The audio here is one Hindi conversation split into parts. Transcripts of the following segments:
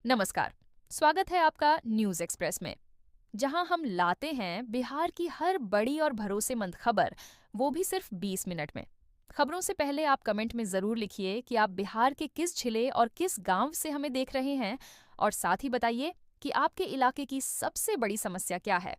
नमस्कार। स्वागत है आपका न्यूज़ एक्सप्रेस में, जहां हम लाते हैं बिहार की हर बड़ी और भरोसेमंद खबर, वो भी सिर्फ 20 मिनट में। खबरों से पहले आप कमेंट में ज़रूर लिखिए कि आप बिहार के किस जिले और किस गांव से हमें देख रहे हैं, और साथ ही बताइए कि आपके इलाके की सबसे बड़ी समस्या क्या है।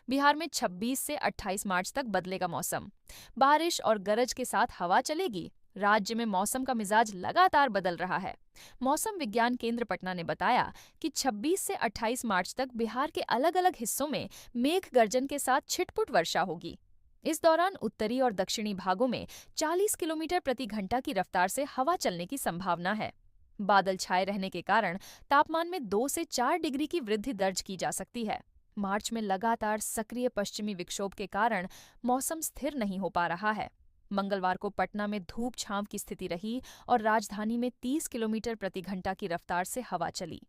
बिहार में 26 से 28 मार्च तक बदलेगा मौसम। बारिश और गरज के साथ हवा चलेगी। राज्य में मौसम का मिजाज लगातार बदल रहा है। मौसम विज्ञान केंद्र पटना ने बताया कि 26 से 28 मार्च तक बिहार के अलग अलग हिस्सों में मेघ गर्जन के साथ छिटपुट वर्षा होगी। इस दौरान उत्तरी और दक्षिणी भागों में 40 किलोमीटर प्रति घंटा की रफ्तार से हवा चलने की संभावना है। बादल छाए रहने के कारण तापमान में 2 से 4 डिग्री की वृद्धि दर्ज की जा सकती है। मार्च में लगातार सक्रिय पश्चिमी विक्षोभ के कारण मौसम स्थिर नहीं हो पा रहा है। मंगलवार को पटना में धूप छांव की स्थिति रही और राजधानी में 30 किलोमीटर प्रति घंटा की रफ्तार से हवा चली।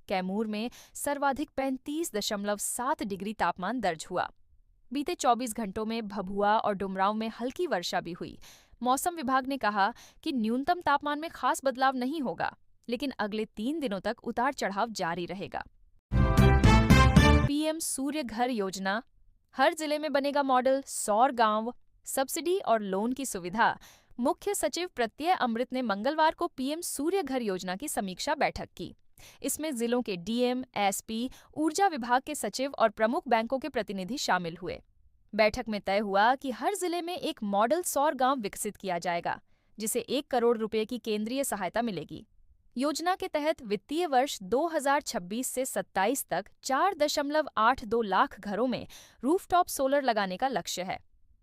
कैमूर में सर्वाधिक 35.7 डिग्री तापमान दर्ज हुआ। बीते 24 घंटों में भभुआ और डुमरांव में हल्की वर्षा भी हुई। मौसम विभाग ने कहा कि न्यूनतम तापमान में खास बदलाव नहीं होगा, लेकिन अगले 3 दिनों तक उतार चढ़ाव जारी रहेगा। पीएम सूर्य घर योजना, हर जिले में बनेगा मॉडल सौर गांव, सब्सिडी और लोन की सुविधा। मुख्य सचिव प्रत्यय अमृत ने मंगलवार को पीएम सूर्य घर योजना की समीक्षा बैठक की। इसमें जिलों के डीएम, एसपी, ऊर्जा विभाग के सचिव और प्रमुख बैंकों के प्रतिनिधि शामिल हुए। बैठक में तय हुआ कि हर जिले में एक मॉडल सौर गांव विकसित किया जाएगा, जिसे 1 करोड़ रुपए की केंद्रीय सहायता मिलेगी। योजना के तहत वित्तीय वर्ष 2026 से 27 तक 4.82 लाख घरों में रूफटॉप सोलर लगाने का लक्ष्य है।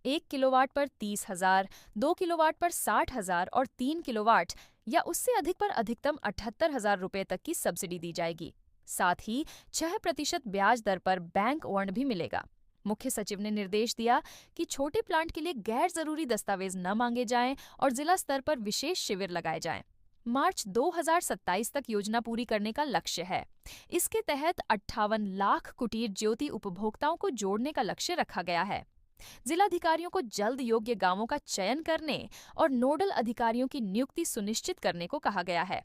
1 किलोवाट पर 30,000, 2 किलोवाट पर 60,000 और 3 किलोवाट या उससे अधिक पर अधिकतम 78,000 रुपये तक की सब्सिडी दी जाएगी। साथ ही 6% ब्याज दर पर बैंक ऋण भी मिलेगा। मुख्य सचिव ने निर्देश दिया कि छोटे प्लांट के लिए गैर जरूरी दस्तावेज न मांगे जाएं और जिला स्तर पर विशेष शिविर लगाए जाएं। मार्च 2027 तक योजना पूरी करने का लक्ष्य है। इसके तहत 58 लाख कुटीर ज्योति उपभोक्ताओं को जोड़ने का लक्ष्य रखा गया है। जिलाधिकारियों को जल्द योग्य गांवों का चयन करने और नोडल अधिकारियों की नियुक्ति सुनिश्चित करने को कहा गया है।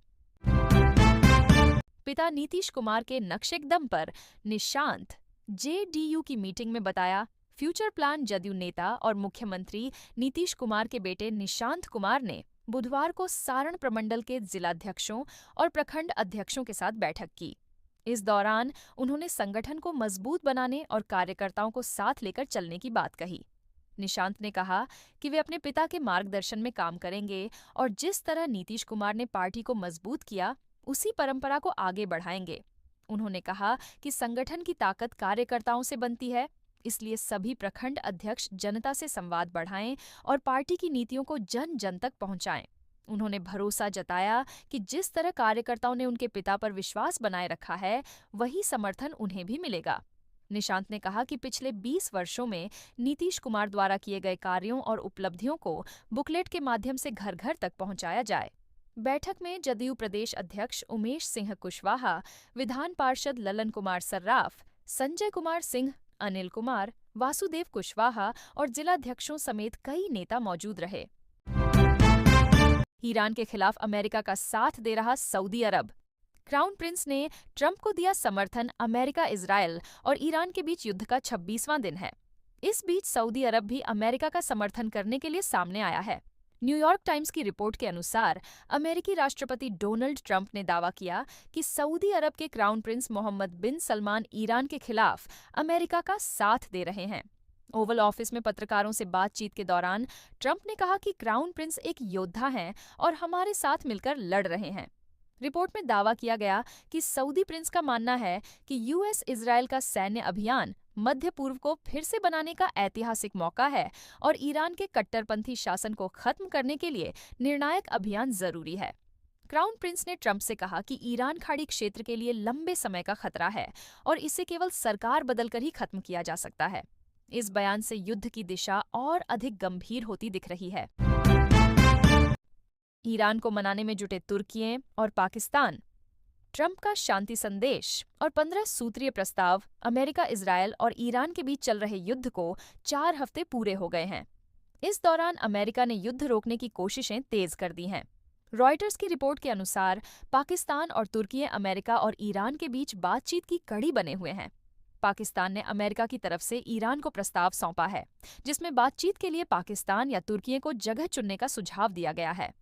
पिता नीतीश कुमार के नक्शेकदम पर निशांत जेडीयू की मीटिंग में बताया, फ्यूचर प्लान जदयू नेता और मुख्यमंत्री नीतीश कुमार के बेटे निशांत कुमार ने बुधवार को सारण प्रमंडल के जिलाध्यक्षों और प्रखंड अध्यक्षों के साथ बैठक की। इस दौरान उन्होंने संगठन को मजबूत बनाने और कार्यकर्ताओं को साथ लेकर चलने की बात कही। निशांत ने कहा कि वे अपने पिता के मार्गदर्शन में काम करेंगे और जिस तरह नीतीश कुमार ने पार्टी को मजबूत किया, उसी परंपरा को आगे बढ़ाएंगे। उन्होंने कहा कि संगठन की ताकत कार्यकर्ताओं से बनती है, इसलिए सभी प्रखंड अध्यक्ष जनता से संवाद बढ़ाएं और पार्टी की नीतियों को जन जन तक पहुंचाएं। उन्होंने भरोसा जताया कि जिस तरह कार्यकर्ताओं ने उनके पिता पर विश्वास बनाए रखा है, वही समर्थन उन्हें भी मिलेगा। निशांत ने कहा कि पिछले 20 वर्षों में नीतीश कुमार द्वारा किए गए कार्यों और उपलब्धियों को बुकलेट के माध्यम से घर घर तक पहुंचाया जाए। बैठक में जदयू प्रदेश अध्यक्ष उमेश सिंह कुशवाहा, विधान पार्षद ललन कुमार सर्राफ, संजय कुमार सिंह, अनिल कुमार, वासुदेव कुशवाहा और जिलाध्यक्षों समेत कई नेता मौजूद रहे। ईरान के खिलाफ अमेरिका का साथ दे रहा सऊदी अरब। क्राउन प्रिंस ने ट्रंप को दिया समर्थन। अमेरिका, इजरायल और ईरान के बीच युद्ध का 26वां दिन है। इस बीच सऊदी अरब भी अमेरिका का समर्थन करने के लिए सामने आया है। न्यूयॉर्क टाइम्स की रिपोर्ट के अनुसार अमेरिकी राष्ट्रपति डोनाल्ड ट्रंप ने दावा किया कि सऊदी अरब के क्राउन प्रिंस मोहम्मद बिन सलमान ईरान के खिलाफ अमेरिका का साथ दे रहे हैं। ओवल ऑफिस में पत्रकारों से बातचीत के दौरान ट्रंप ने कहा कि क्राउन प्रिंस एक योद्धा हैं और हमारे साथ मिलकर लड़ रहे हैं। रिपोर्ट में दावा किया गया कि सऊदी प्रिंस का मानना है कि यूएस इजरायल का सैन्य अभियान मध्य पूर्व को फिर से बनाने का ऐतिहासिक मौका है और ईरान के कट्टरपंथी शासन को खत्म करने के लिए निर्णायक अभियान जरूरी है। क्राउन प्रिंस ने ट्रंप से कहा कि ईरान खाड़ी क्षेत्र के लिए लंबे समय का खतरा है और इसे केवल सरकार बदलकर ही खत्म किया जा सकता है। इस बयान से युद्ध की दिशा और अधिक गंभीर होती दिख रही है। ईरान को मनाने में जुटे तुर्की और पाकिस्तान। ट्रंप का शांति संदेश और 15 सूत्रीय प्रस्ताव। अमेरिका, इजरायल और ईरान के बीच चल रहे युद्ध को 4 हफ्ते पूरे हो गए हैं। इस दौरान अमेरिका ने युद्ध रोकने की कोशिशें तेज कर दी हैं। रॉयटर्स की रिपोर्ट के अनुसार पाकिस्तान और तुर्की अमेरिका और ईरान के बीच बातचीत की कड़ी बने हुए हैं। पाकिस्तान ने अमेरिका की तरफ से ईरान को प्रस्ताव सौंपा है, जिसमें बातचीत के लिए पाकिस्तान या तुर्की को जगह चुनने का सुझाव दिया गया है।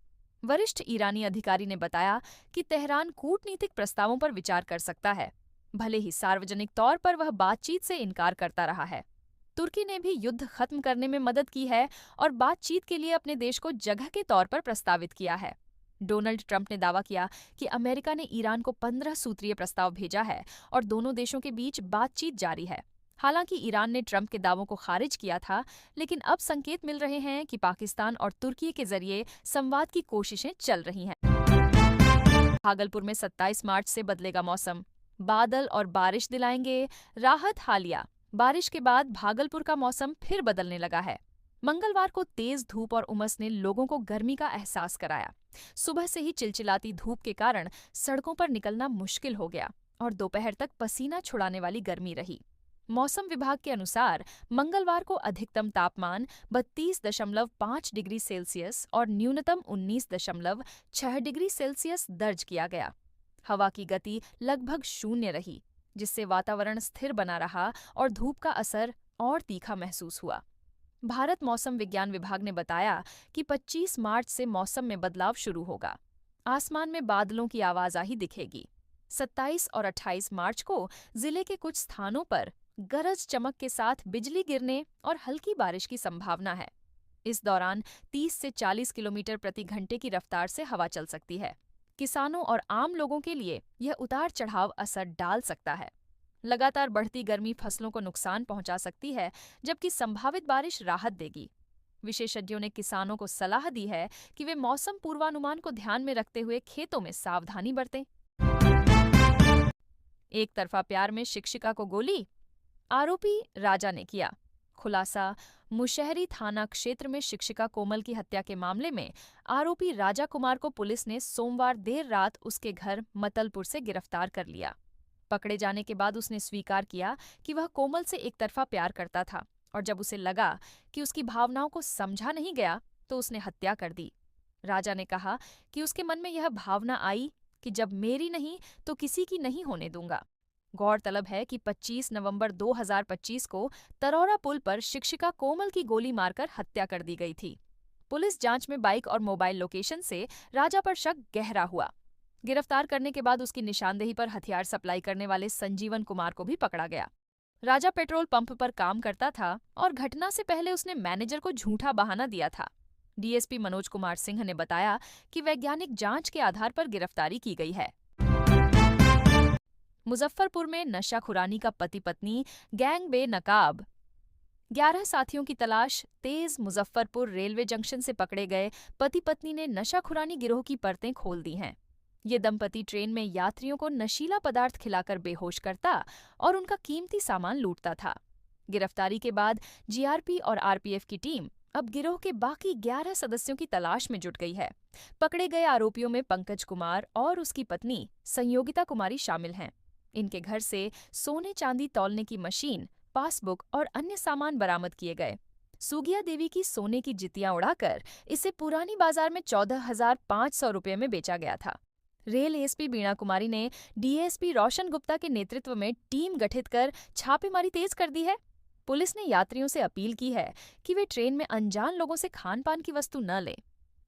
वरिष्ठ ईरानी अधिकारी ने बताया कि तेहरान कूटनीतिक प्रस्तावों पर विचार कर सकता है, भले ही सार्वजनिक तौर पर वह बातचीत से इनकार करता रहा है। तुर्की ने भी युद्ध खत्म करने में मदद की है और बातचीत के लिए अपने देश को जगह के तौर पर प्रस्तावित किया है। डोनाल्ड ट्रंप ने दावा किया कि अमेरिका ने ईरान को 15 सूत्रीय प्रस्ताव भेजा है और दोनों देशों के बीच बातचीत जारी है। हालांकि ईरान ने ट्रंप के दावों को खारिज किया था, लेकिन अब संकेत मिल रहे हैं कि पाकिस्तान और तुर्की के जरिए संवाद की कोशिशें चल रही हैं। भागलपुर में 27 मार्च से बदलेगा मौसम, बादल और बारिश दिलाएंगे राहत। हालिया बारिश के बाद भागलपुर का मौसम फिर बदलने लगा है। मंगलवार को तेज धूप और उमस ने लोगों को गर्मी का एहसास कराया। सुबह से ही चिलचिलाती धूप के कारण सड़कों पर निकलना मुश्किल हो गया और दोपहर तक पसीना छुड़ाने वाली गर्मी रही। मौसम विभाग के अनुसार मंगलवार को अधिकतम तापमान 32.5 डिग्री सेल्सियस और न्यूनतम 19.6 डिग्री सेल्सियस दर्ज किया गया। हवा की गति लगभग शून्य रही, जिससे वातावरण स्थिर बना रहा और धूप का असर और तीखा महसूस हुआ। भारत मौसम विज्ञान विभाग ने बताया कि 25 मार्च से मौसम में बदलाव शुरू होगा। आसमान में बादलों की आवाजाही दिखेगी। 27 और 28 मार्च को जिले के कुछ स्थानों पर गरज चमक के साथ बिजली गिरने और हल्की बारिश की संभावना है। इस दौरान 30 से 40 किलोमीटर प्रति घंटे की रफ्तार से हवा चल सकती है। किसानों और आम लोगों के लिए यह उतार चढ़ाव असर डाल सकता है। लगातार बढ़ती गर्मी फसलों को नुकसान पहुंचा सकती है, जबकि संभावित बारिश राहत देगी। विशेषज्ञों ने किसानों को सलाह दी है कि वे मौसम पूर्वानुमान को ध्यान में रखते हुए खेतों में सावधानी बरतें। एक तरफा प्यार में शिक्षिका को गोली, आरोपी राजा ने किया खुलासा। मुशहरी थाना क्षेत्र में शिक्षिका कोमल की हत्या के मामले में आरोपी राजा कुमार को पुलिस ने सोमवार देर रात उसके घर मतलपुर से गिरफ्तार कर लिया। पकड़े जाने के बाद उसने स्वीकार किया कि वह कोमल से एक तरफा प्यार करता था और जब उसे लगा कि उसकी भावनाओं को समझा नहीं गया तो उसने हत्या कर दी। राजा ने कहा कि उसके मन में यह भावना आई कि जब मेरी नहीं तो किसी की नहीं होने दूंगा। गौरतलब है कि 25 नवंबर 2025 को तरौरा पुल पर शिक्षिका कोमल की गोली मारकर हत्या कर दी गई थी। पुलिस जांच में बाइक और मोबाइल लोकेशन से राजा पर शक गहरा हुआ। गिरफ्तार करने के बाद उसकी निशानदेही पर हथियार सप्लाई करने वाले संजीवन कुमार को भी पकड़ा गया। राजा पेट्रोल पंप पर काम करता था और घटना से पहले उसने मैनेजर को झूठा बहाना दिया था। डीएसपी मनोज कुमार सिंह ने बताया कि वैज्ञानिक जांच के आधार पर गिरफ्तारी की गई है। मुजफ्फरपुर में नशाखुरानी का पति पत्नी गैंग बेनकाब। 11 साथियों की तलाश तेज। मुजफ्फरपुर रेलवे जंक्शन से पकड़े गए पति पत्नी ने नशाखुरानी गिरोह की परतें खोल दी हैं। ये दंपति ट्रेन में यात्रियों को नशीला पदार्थ खिलाकर बेहोश करता और उनका कीमती सामान लूटता था। गिरफ्तारी के बाद जीआरपी और आरपीएफ की टीम अब गिरोह के बाकी 11 सदस्यों की तलाश में जुट गई है। पकड़े गए आरोपियों में पंकज कुमार और उसकी पत्नी संयोगिता कुमारी शामिल हैं। इनके घर से सोने चांदी तौलने की मशीन, पासबुक और अन्य सामान बरामद किए गए। सूगिया देवी की सोने की जितियां उड़ाकर इसे पुरानी बाजार में 14,500 रुपये में बेचा गया था। रेल एसपी बीणा कुमारी ने डीएसपी रोशन गुप्ता के नेतृत्व में टीम गठित कर छापेमारी तेज कर दी है। पुलिस ने यात्रियों से अपील की है कि वे ट्रेन में अनजान लोगों से खान-पान की वस्तु न लें।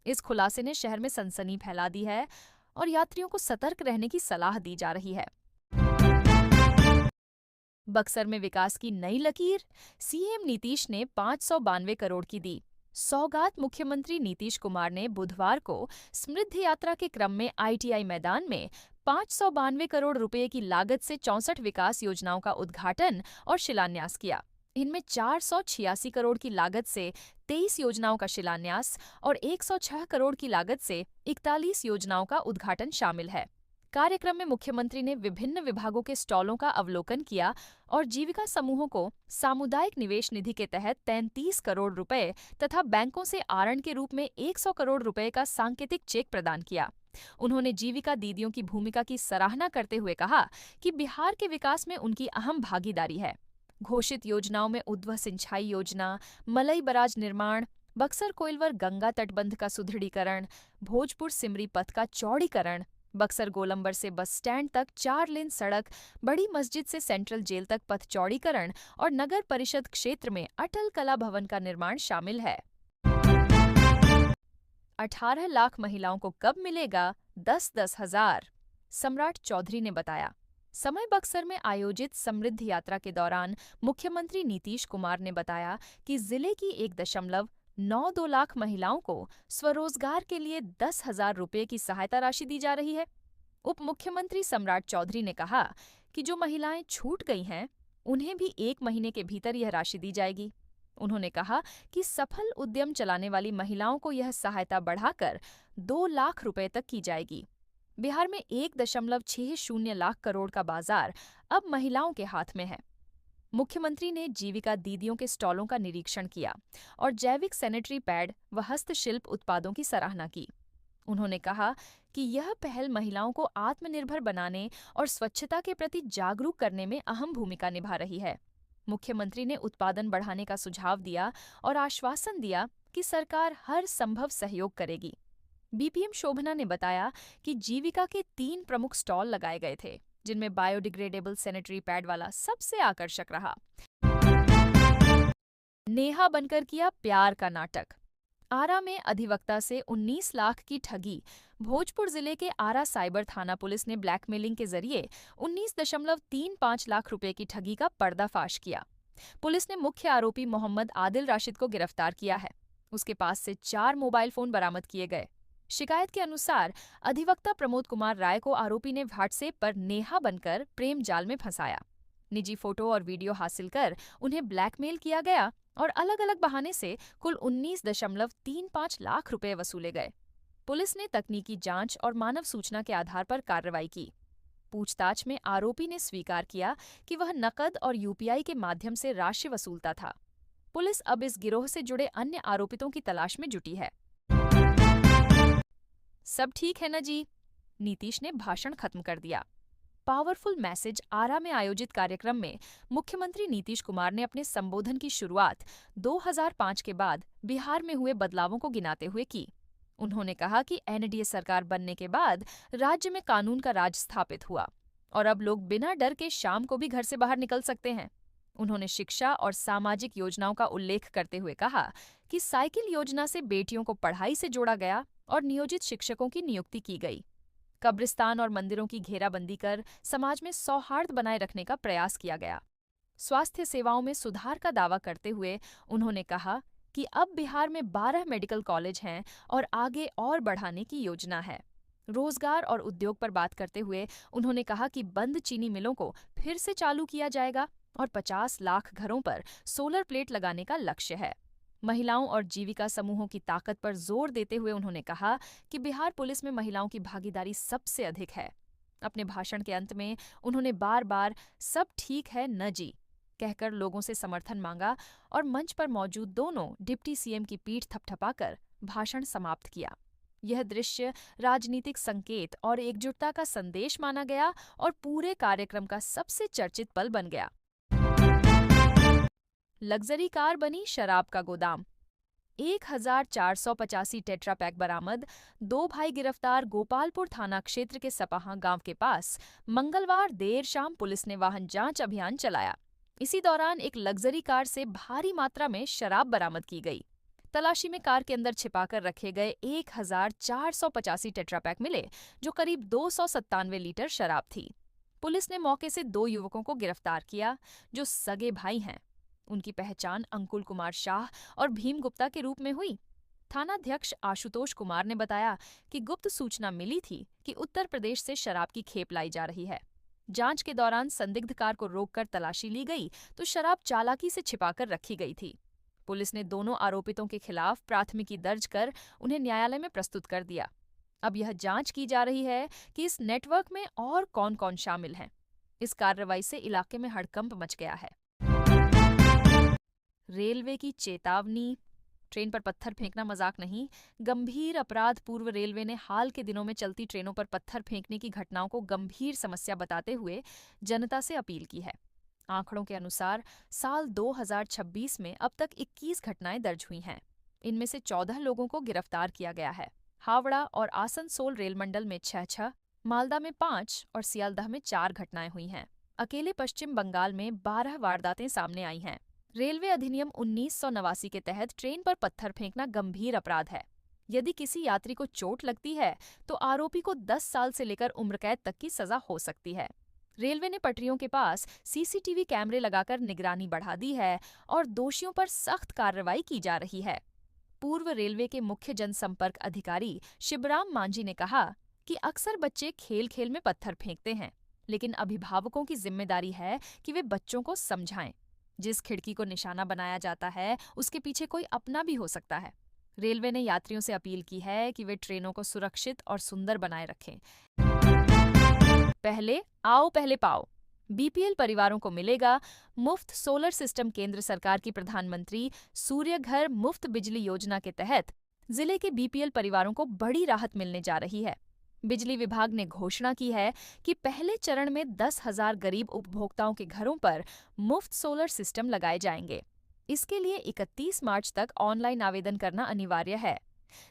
इस खुलासे ने शहर में सनसनी फैला दी है और यात्रियों को सतर्क रहने की सलाह दी जा रही है। बक्सर में विकास की नई लकीर, सीएम नीतीश ने 592 करोड़ की दी सौगात। मुख्यमंत्री नीतीश कुमार ने बुधवार को समृद्धि यात्रा के क्रम में आईटीआई मैदान में 592 करोड़ रुपए की लागत से 64 विकास योजनाओं का उद्घाटन और शिलान्यास किया। इनमें 486 करोड़ की लागत से 23 योजनाओं का शिलान्यास और 106 करोड़ की लागत से 41 योजनाओं का उद्घाटन शामिल है। कार्यक्रम में मुख्यमंत्री ने विभिन्न विभागों के स्टॉलों का अवलोकन किया और जीविका समूहों को सामुदायिक निवेश निधि के तहत 33 करोड़ रुपए तथा बैंकों से आरण के रूप में 100 करोड़ रुपए का सांकेतिक चेक प्रदान किया। उन्होंने जीविका दीदियों की भूमिका की सराहना करते हुए कहा कि बिहार के विकास में उनकी अहम भागीदारी है। घोषित योजनाओं में उध्व सिंचाई योजना, मलई बराज निर्माण, बक्सर कोइलवर गंगा तटबंध का सुदृढ़ीकरण, भोजपुर सिमरी पथ का चौड़ीकरण, बक्सर गोलंबर से बस स्टैंड तक 4 लेन सड़क, बड़ी मस्जिद से सेंट्रल जेल तक पथ चौड़ीकरण और नगर परिषद क्षेत्र में अटल कला भवन का निर्माण शामिल है। 18 लाख महिलाओं को कब मिलेगा 10-10 हजार? सम्राट चौधरी ने बताया। समय बक्सर में आयोजित समृद्ध यात्रा के दौरान मुख्यमंत्री नीतीश कुमार ने बताया कि जिले की 1.92 लाख महिलाओं को स्वरोजगार के लिए 10,000 रुपये की सहायता राशि दी जा रही है। उप मुख्यमंत्री सम्राट चौधरी ने कहा कि जो महिलाएं छूट गई हैं, उन्हें भी 1 महीने के भीतर यह राशि दी जाएगी। उन्होंने कहा कि सफल उद्यम चलाने वाली महिलाओं को यह सहायता बढ़ाकर 2 लाख रुपए तक की जाएगी। बिहार में 1.60 लाख करोड़ का बाजार अब महिलाओं के हाथ में है। मुख्यमंत्री ने जीविका दीदियों के स्टॉलों का निरीक्षण किया और जैविक सैनिटरी पैड व हस्तशिल्प उत्पादों की सराहना की। उन्होंने कहा कि यह पहल महिलाओं को आत्मनिर्भर बनाने और स्वच्छता के प्रति जागरूक करने में अहम भूमिका निभा रही है। मुख्यमंत्री ने उत्पादन बढ़ाने का सुझाव दिया और आश्वासन दिया कि सरकार हर संभव सहयोग करेगी। बीपीएम शोभना ने बताया कि जीविका के 3 प्रमुख स्टॉल लगाए गए थे, जिनमें बायोडिग्रेडेबल सैनिटरी पैड वाला सबसे आकर्षक रहा। नेहा बनकर किया प्यार का नाटक। आरा में अधिवक्ता से 19 लाख की ठगी। भोजपुर जिले के आरा साइबर थाना पुलिस ने ब्लैकमेलिंग के जरिए 19.35 लाख रुपए की ठगी का पर्दाफाश किया। पुलिस ने मुख्य आरोपी मोहम्मद आदिल राशिद को गिरफ्तार किया है। उसके पास से 4 मोबाइल फोन बरामद किए गए। शिकायत के अनुसार अधिवक्ता प्रमोद कुमार राय को आरोपी ने व्हाट्सएप पर नेहा बनकर प्रेम जाल में फंसाया। निजी फोटो और वीडियो हासिल कर उन्हें ब्लैकमेल किया गया और अलग अलग बहाने से कुल 19.35 लाख रुपए वसूले गए। पुलिस ने तकनीकी जांच और मानव सूचना के आधार पर कार्रवाई की। पूछताछ में आरोपी ने स्वीकार किया कि वह नकद और यूपीआई के माध्यम से राशि वसूलता था। पुलिस अब इस गिरोह से जुड़े अन्य आरोपितों की तलाश में जुटी है। सब ठीक है न जी? नीतीश ने भाषण खत्म कर दिया। पावरफुल मैसेज आरा में आयोजित कार्यक्रम में मुख्यमंत्री नीतीश कुमार ने अपने संबोधन की शुरुआत 2005 के बाद बिहार में हुए बदलावों को गिनाते हुए की। उन्होंने कहा कि एनडीए सरकार बनने के बाद राज्य में कानून का राज स्थापित हुआ और अब लोग बिना डर के शाम को भी घर से बाहर निकल सकते हैं। उन्होंने शिक्षा और सामाजिक योजनाओं का उल्लेख करते हुए कहा कि साइकिल योजना से बेटियों को पढ़ाई से जोड़ा गया और नियोजित शिक्षकों की नियुक्ति की गई। कब्रिस्तान और मंदिरों की घेराबंदी कर समाज में सौहार्द बनाए रखने का प्रयास किया गया। स्वास्थ्य सेवाओं में सुधार का दावा करते हुए उन्होंने कहा कि अब बिहार में 12 मेडिकल कॉलेज हैं और आगे और बढ़ाने की योजना है। रोजगार और उद्योग पर बात करते हुए उन्होंने कहा कि बंद चीनी मिलों को फिर से चालू किया जाएगा और 50 लाख घरों पर सोलर प्लेट लगाने का लक्ष्य है। महिलाओं और जीविका समूहों की ताकत पर जोर देते हुए उन्होंने कहा कि बिहार पुलिस में महिलाओं की भागीदारी सबसे अधिक है। अपने भाषण के अंत में उन्होंने बार बार सब ठीक है न जी कहकर लोगों से समर्थन मांगा और मंच पर मौजूद दोनों डिप्टी सीएम की पीठ थपथपाकर भाषण समाप्त किया। यह दृश्य राजनीतिक संकेत और एकजुटता का संदेश माना गया और पूरे कार्यक्रम का सबसे चर्चित पल बन गया। लग्जरी कार बनी शराब का गोदाम। 1485 टेट्रा पैक बरामद। 2 भाई गिरफ्तार। गोपालपुर थाना क्षेत्र के सपाहा गांव के पास मंगलवार देर शाम पुलिस ने वाहन जांच अभियान चलाया। इसी दौरान एक लग्जरी कार से भारी मात्रा में शराब बरामद की गई। तलाशी में कार के अंदर छिपाकर रखे गए 1485 टेट्रा पैक मिले, जो करीब 297 लीटर शराब थी। पुलिस ने मौके से 2 युवकों को गिरफ्तार किया, जो सगे भाई हैं। उनकी पहचान अंकुल कुमार शाह और भीम गुप्ता के रूप में हुई। थानाध्यक्ष आशुतोष कुमार ने बताया कि गुप्त सूचना मिली थी कि उत्तर प्रदेश से शराब की खेप लाई जा रही है। जांच के दौरान संदिग्ध कार को रोककर तलाशी ली गई तो शराब चालाकी से छिपाकर रखी गई थी। पुलिस ने दोनों आरोपितों के खिलाफ प्राथमिकी दर्ज कर उन्हें न्यायालय में प्रस्तुत कर दिया। अब यह जांच की जा रही है कि इस नेटवर्क में और कौन कौन शामिल हैं। इस कार्रवाई से इलाके में हड़कंप मच गया है। रेलवे की चेतावनी। ट्रेन पर पत्थर फेंकना मजाक नहीं। गंभीर अपराध। पूर्व रेलवे ने हाल के दिनों में चलती ट्रेनों पर पत्थर फेंकने की घटनाओं को गंभीर समस्या बताते हुए जनता से अपील की है। आंकड़ों के अनुसार साल 2026 में अब तक 21 घटनाएं दर्ज हुई हैं। इनमें से 14 लोगों को गिरफ्तार किया गया है। हावड़ा और आसनसोल रेल मंडल में 6, मालदा में 5 और सियालदह में 4 घटनाएं हुई हैं। अकेले पश्चिम बंगाल में 12 वारदातें सामने आई हैं। रेलवे अधिनियम 1989 के तहत ट्रेन पर पत्थर फेंकना गंभीर अपराध है। यदि किसी यात्री को चोट लगती है तो आरोपी को 10 साल से लेकर उम्र कैद तक की सजा हो सकती है। रेलवे ने पटरियों के पास सीसीटीवी कैमरे लगाकर निगरानी बढ़ा दी है और दोषियों पर सख्त कार्रवाई की जा रही है। पूर्व रेलवे के मुख्य जनसंपर्क अधिकारी शिवराम मांझी ने कहा कि अक्सर बच्चे खेल खेल में पत्थर फेंकते हैं, लेकिन अभिभावकों की जिम्मेदारी है कि वे बच्चों को समझाएं। जिस खिड़की को निशाना बनाया जाता है उसके पीछे कोई अपना भी हो सकता है। रेलवे ने यात्रियों से अपील की है कि वे ट्रेनों को सुरक्षित और सुंदर बनाए रखें। पहले आओ पहले पाओ, बीपीएल परिवारों को मिलेगा मुफ्त सोलर सिस्टम। केंद्र सरकार की प्रधानमंत्री सूर्य घर मुफ्त बिजली योजना के तहत जिले के बीपीएल परिवारों को बड़ी राहत मिलने जा रही है। बिजली विभाग ने घोषणा की है कि पहले चरण में 10,000 गरीब उपभोक्ताओं के घरों पर मुफ्त सोलर सिस्टम लगाए जाएंगे। इसके लिए 31 मार्च तक ऑनलाइन आवेदन करना अनिवार्य है।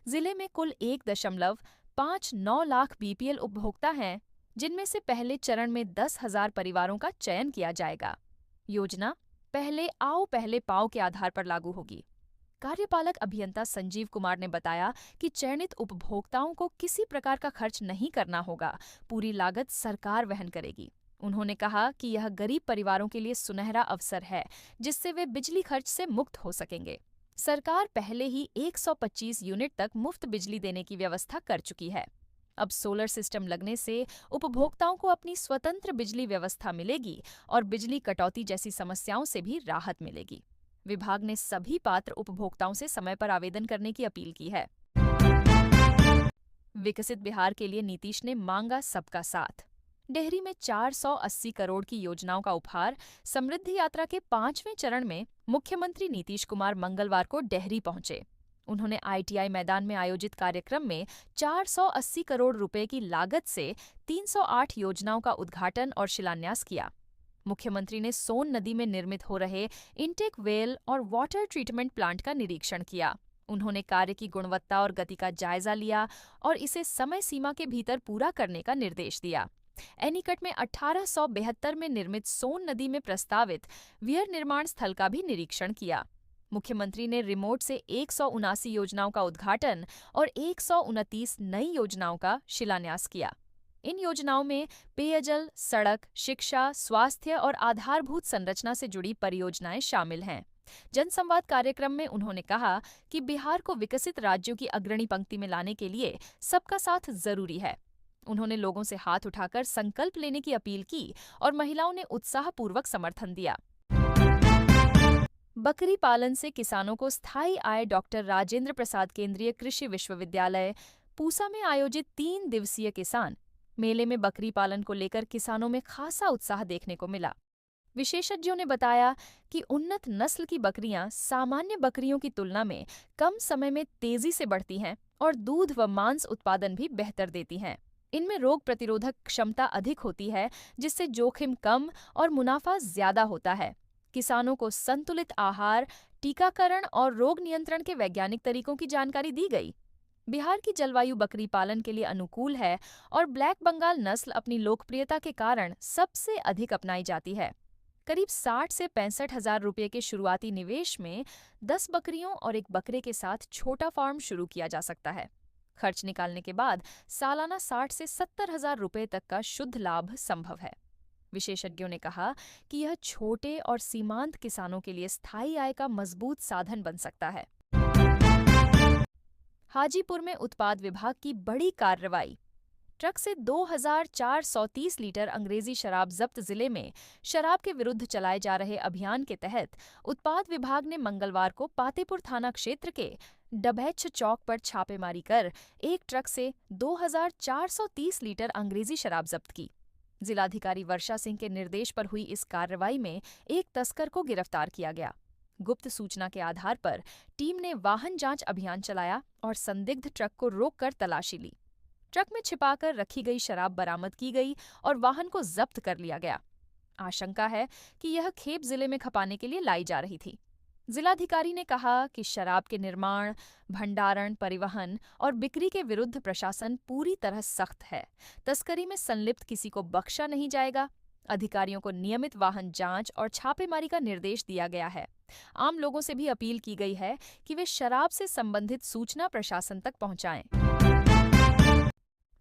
जिले में कुल 1.59 लाख बीपीएल उपभोक्ता हैं, जिनमें से पहले चरण में 10,000 परिवारों का चयन किया जाएगा। योजना पहले आओ पहले पाओ के आधार पर लागू होगी। कार्यपालक अभियंता संजीव कुमार ने बताया कि चयनित उपभोक्ताओं को किसी प्रकार का खर्च नहीं करना होगा, पूरी लागत सरकार वहन करेगी। उन्होंने कहा कि यह गरीब परिवारों के लिए सुनहरा अवसर है, जिससे वे बिजली खर्च से मुक्त हो सकेंगे। सरकार पहले ही 125 यूनिट तक मुफ्त बिजली देने की व्यवस्था कर चुकी है। अब सोलर सिस्टम लगने से उपभोक्ताओं को अपनी स्वतंत्र बिजली व्यवस्था मिलेगी और बिजली कटौती जैसी समस्याओं से भी राहत मिलेगी। विभाग ने सभी पात्र उपभोक्ताओं से समय पर आवेदन करने की अपील की है। विकसित बिहार के लिए नीतीश ने मांगा सबका साथ। डेहरी में 480 करोड़ की योजनाओं का उपहार। समृद्धि यात्रा के 5वें चरण में मुख्यमंत्री नीतीश कुमार मंगलवार को डेहरी पहुंचे। उन्होंने आईटीआई मैदान में आयोजित कार्यक्रम में 480 करोड़ रुपए की लागत से 308 योजनाओं का उद्घाटन और शिलान्यास किया। मुख्यमंत्री ने सोन नदी में निर्मित हो रहे इंटेक वेल और वाटर ट्रीटमेंट प्लांट का निरीक्षण किया। उन्होंने कार्य की गुणवत्ता और गति का जायजा लिया और इसे समय सीमा के भीतर पूरा करने का निर्देश दिया। एनीकट में 1872 में निर्मित सोन नदी में प्रस्तावित वीर निर्माण स्थल का भी निरीक्षण किया। मुख्यमंत्री ने रिमोट से 179 योजनाओं का उद्घाटन और 129 नई योजनाओं का शिलान्यास किया। इन योजनाओं में पेयजल, सड़क, शिक्षा, स्वास्थ्य और आधारभूत संरचना से जुड़ी परियोजनाएं शामिल हैं। जनसंवाद कार्यक्रम में उन्होंने कहा कि बिहार को विकसित राज्यों की अग्रणी पंक्ति में लाने के लिए सबका साथ जरूरी है। उन्होंने लोगों से हाथ उठाकर संकल्प लेने की अपील की और महिलाओं ने उत्साहपूर्वक समर्थन दिया। बकरी पालन से किसानों को स्थायी आय। डॉक्टर राजेंद्र प्रसाद केंद्रीय कृषि विश्वविद्यालय पूसा में आयोजित 3 दिवसीय किसान मेले में बकरी पालन को लेकर किसानों में खासा उत्साह देखने को मिला। विशेषज्ञों ने बताया कि उन्नत नस्ल की बकरियां सामान्य बकरियों की तुलना में कम समय में तेजी से बढ़ती हैं और दूध व मांस उत्पादन भी बेहतर देती हैं। इनमें रोग प्रतिरोधक क्षमता अधिक होती है, जिससे जोखिम कम और मुनाफा ज्यादा होता है। किसानों को संतुलित आहार, टीकाकरण और रोग नियंत्रण के वैज्ञानिक तरीकों की जानकारी दी गई। बिहार की जलवायु बकरी पालन के लिए अनुकूल है और ब्लैक बंगाल नस्ल अपनी लोकप्रियता के कारण सबसे अधिक अपनाई जाती है। करीब 60 से 65 हजार रुपये के शुरुआती निवेश में 10 बकरियों और 1 बकरे के साथ छोटा फार्म शुरू किया जा सकता है। खर्च निकालने के बाद सालाना 60 से 70 हजार रुपये तक का शुद्ध लाभ संभव है। विशेषज्ञों ने कहा कि यह छोटे और सीमांत किसानों के लिए स्थायी आय का मजबूत साधन बन सकता है। हाजीपुर में उत्पाद विभाग की बड़ी कार्रवाई। ट्रक से 2,430 लीटर अंग्रेजी शराब जब्त। जिले में शराब के विरुद्ध चलाए जा रहे अभियान के तहत उत्पाद विभाग ने मंगलवार को पातेपुर थाना क्षेत्र के डभैच चौक पर छापेमारी कर एक ट्रक से 2,430 लीटर अंग्रेजी शराब जब्त की। जिलाधिकारी वर्षा सिंह के निर्देश पर हुई इस कार्रवाई में एक तस्कर को गिरफ्तार किया गया। गुप्त सूचना के आधार पर टीम ने वाहन जांच अभियान चलाया और संदिग्ध ट्रक को रोककर तलाशी ली। ट्रक में छिपाकर रखी गई शराब बरामद की गई और वाहन को जब्त कर लिया गया। आशंका है कि यह खेप जिले में खपाने के लिए लाई जा रही थी। जिलाधिकारी ने कहा कि शराब के निर्माण, भंडारण, परिवहन और बिक्री के विरुद्ध प्रशासन पूरी तरह सख्त है। तस्करी में संलिप्त किसी को बख्शा नहीं जाएगा। अधिकारियों को नियमित वाहन जांच और छापेमारी का निर्देश दिया गया है। आम लोगों से भी अपील की गई है कि वे शराब से संबंधित सूचना प्रशासन तक पहुंचाएं।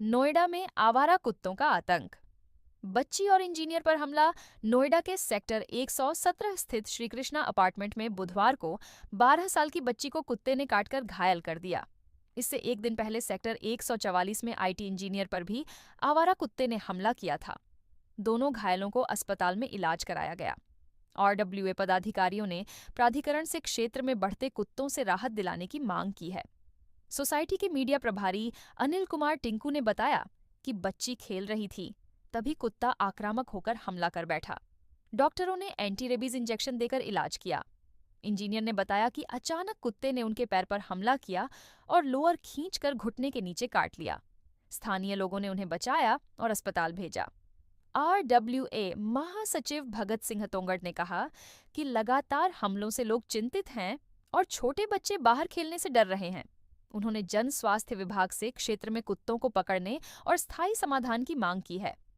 नोएडा में आवारा कुत्तों का आतंक। बच्ची और इंजीनियर पर हमला। नोएडा के सेक्टर 117 स्थित श्री कृष्णा अपार्टमेंट में बुधवार को 12 साल की बच्ची को कुत्ते ने काटकर घायल कर दिया। इससे एक दिन पहले सेक्टर 144 में आईटी इंजीनियर पर भी आवारा कुत्ते ने हमला किया था। दोनों घायलों को अस्पताल में इलाज कराया गया। आरडब्ल्यूए पदाधिकारियों ने प्राधिकरण से क्षेत्र में बढ़ते कुत्तों से राहत दिलाने की मांग की है। सोसाइटी के मीडिया प्रभारी अनिल कुमार टिंकू ने बताया कि बच्ची खेल रही थी, तभी कुत्ता आक्रामक होकर हमला कर बैठा। डॉक्टरों ने एंटी रेबीज इंजेक्शन देकर इलाज किया। इंजीनियर ने बताया कि अचानक कुत्ते ने उनके पैर पर हमला किया और लोअर खींचकर घुटने के नीचे काट लिया। स्थानीय लोगों ने उन्हें बचाया और अस्पताल भेजा। आरडब्ल्यूए महासचिव भगत सिंह तोंगड़ ने कहा कि लगातार हमलों से लोग चिंतित हैं और छोटे बच्चे बाहर खेलने से डर रहे हैं। उन्होंने जन स्वास्थ्य विभाग से क्षेत्र में कुत्तों को पकड़ने और स्थायी समाधान की मांग की है।